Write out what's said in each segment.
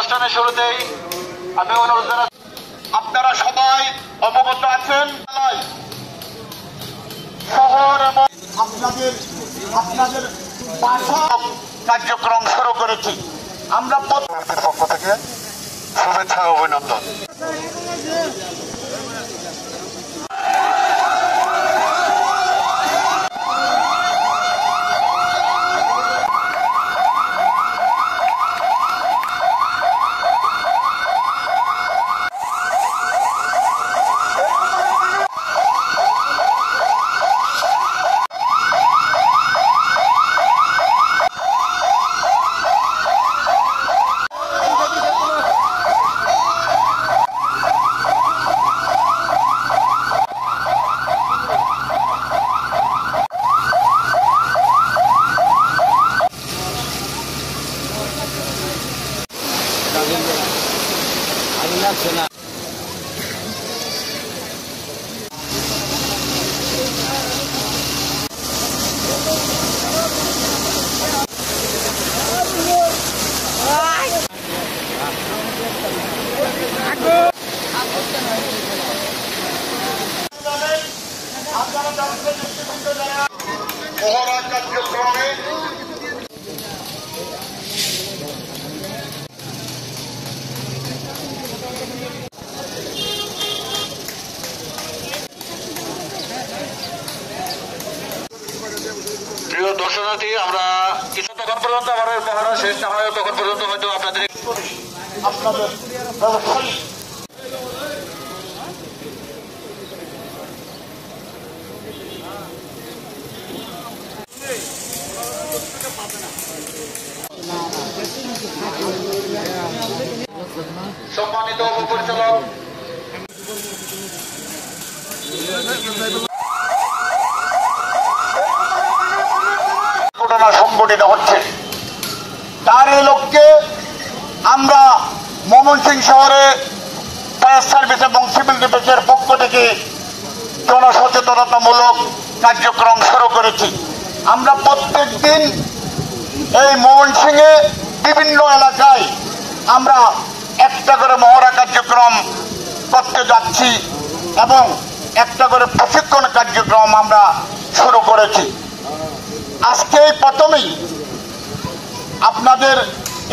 অনুষ্ঠানের শুরুতেই আমি অনুরোধ জানাচ্ছি, আপনারা সবাই অবগত আছেন শহর এবং আপনাদের বাসা কার্যক্রম শুরু করেছি। আমরা পক্ষের পক্ষ থেকে শুভেচ্ছা ও অভিনন্দন। মহড়া কার্যক্রমে প্রিয় দর্শনার্থী, আমরা কিছুক্ষণ পর্যন্ত আমাদের মহড়া শেষ না হয় তখন পর্যন্ত হয়তো আপনাদের সম্মানিত উপপরিচালক ঘটনা সংঘটিত হচ্ছে, তার এই লক্ষ্যে আমরা ময়মনসিংহ শহরে ফায়ার সার্ভিস এবং সিভিল ডিফেন্সের পক্ষ থেকে জনসচেতনতামূলক কার্যক্রম শুরু করেছি। আমরা প্রত্যেক দিন এই ময়মনসিংহে বিভিন্ন এলাকায় আমরা একটা করে মহড়া কার্যক্রম করতে যাচ্ছি এবং একটা করে প্রশিক্ষণ কার্যক্রম আমরা শুরু করেছি। আজকে প্রথমেই আপনাদের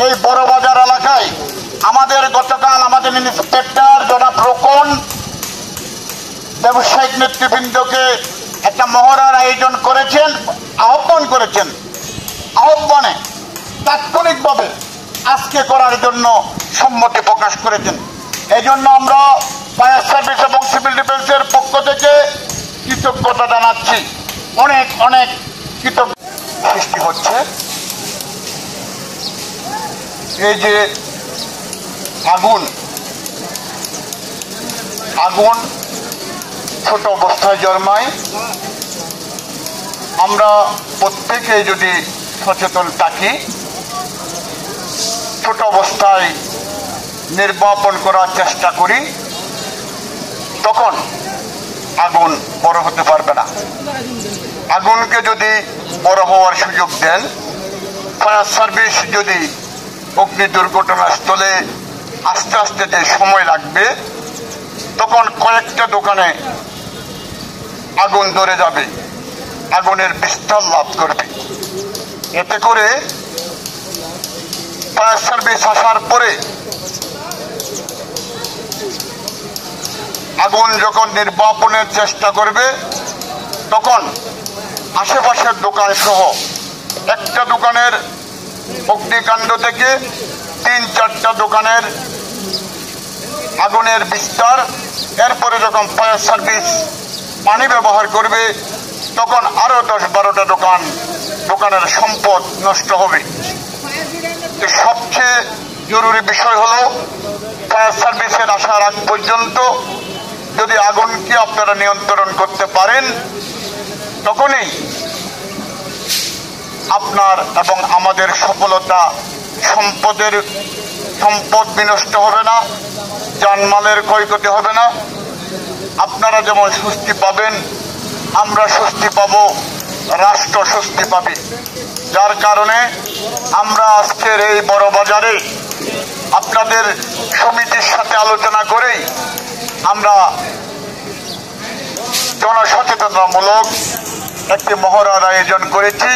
এই বড় বাজার এলাকায় গতকাল আমাদের ইন্সপেক্টর জনাব রোকন ব্যবসায়িক নেতৃবৃন্দকে একটা মহড়ার আয়োজন করেছেন, আহ্বান করেছেন। আহ্বানে তাৎক্ষণিকভাবে আজকে করার জন্য সম্মতি প্রকাশ করেছেন। এই জন্য আমরা ফায়ার সার্ভিস এবং সিভিল ডিফেন্সের পক্ষ থেকে কৃতজ্ঞতা জানাচ্ছি। অনেক অনেক কৃতজ্ঞ সৃষ্টি হচ্ছে। এই যে আগুন ছোট অবস্থায় জন্মায়, আমরা প্রত্যেকে যদি সচেতন থাকি, ছোট অবস্থায় নির্বাপন করার চেষ্টা করি, তখন আগুন বড় হতে পারবে না। আগুনকে যদি বড় হওয়ার সুযোগ দেন, ফায়ার সার্ভিস যদি অগ্নি দুর্ঘটনাস্থলে আস্তে আস্তে যে সময় লাগবে, তখন কয়েকটা দোকানে আগুন ধরে যাবে, আগুনের বিস্তার লাভ করবে। এতে করে ফায়ার সার্ভিস আসার পরে আগুন যখন নির্বাপনের চেষ্টা করবে, তখন আশেপাশের দোকান সহ একটা দোকানের অগ্নিকাণ্ড থেকে 3-4টা দোকানের আগুনের বিস্তার, এরপরে যখন ফায়ার সার্ভিস পানি ব্যবহার করবে, তখন আরো 10-12টা দোকানের সম্পদ নষ্ট হবে। সবচেয়ে জরুরি বিষয় হলো ফায়ার সার্ভিসের আসার আগ পর্যন্ত যদি আগুনকে আপনারা নিয়ন্ত্রণ করতে পারেন, তখনই আপনার এবং আমাদের সফলতা। সম্পদ বিনষ্ট হবে না, জানমালের ক্ষয়ক্ষতি হবে না। আপনারা যেমন স্বস্তি পাবেন, আমরা স্বস্তি পাবো, রাষ্ট্র স্বস্তি পাবে। যার কারণে আমরা আজকের এই বড় বাজারে আপনাদের সমিতির সাথে আলোচনা করেই আমরা জনসচেতনতামূলক একটি মহড়ার আয়োজন করেছি।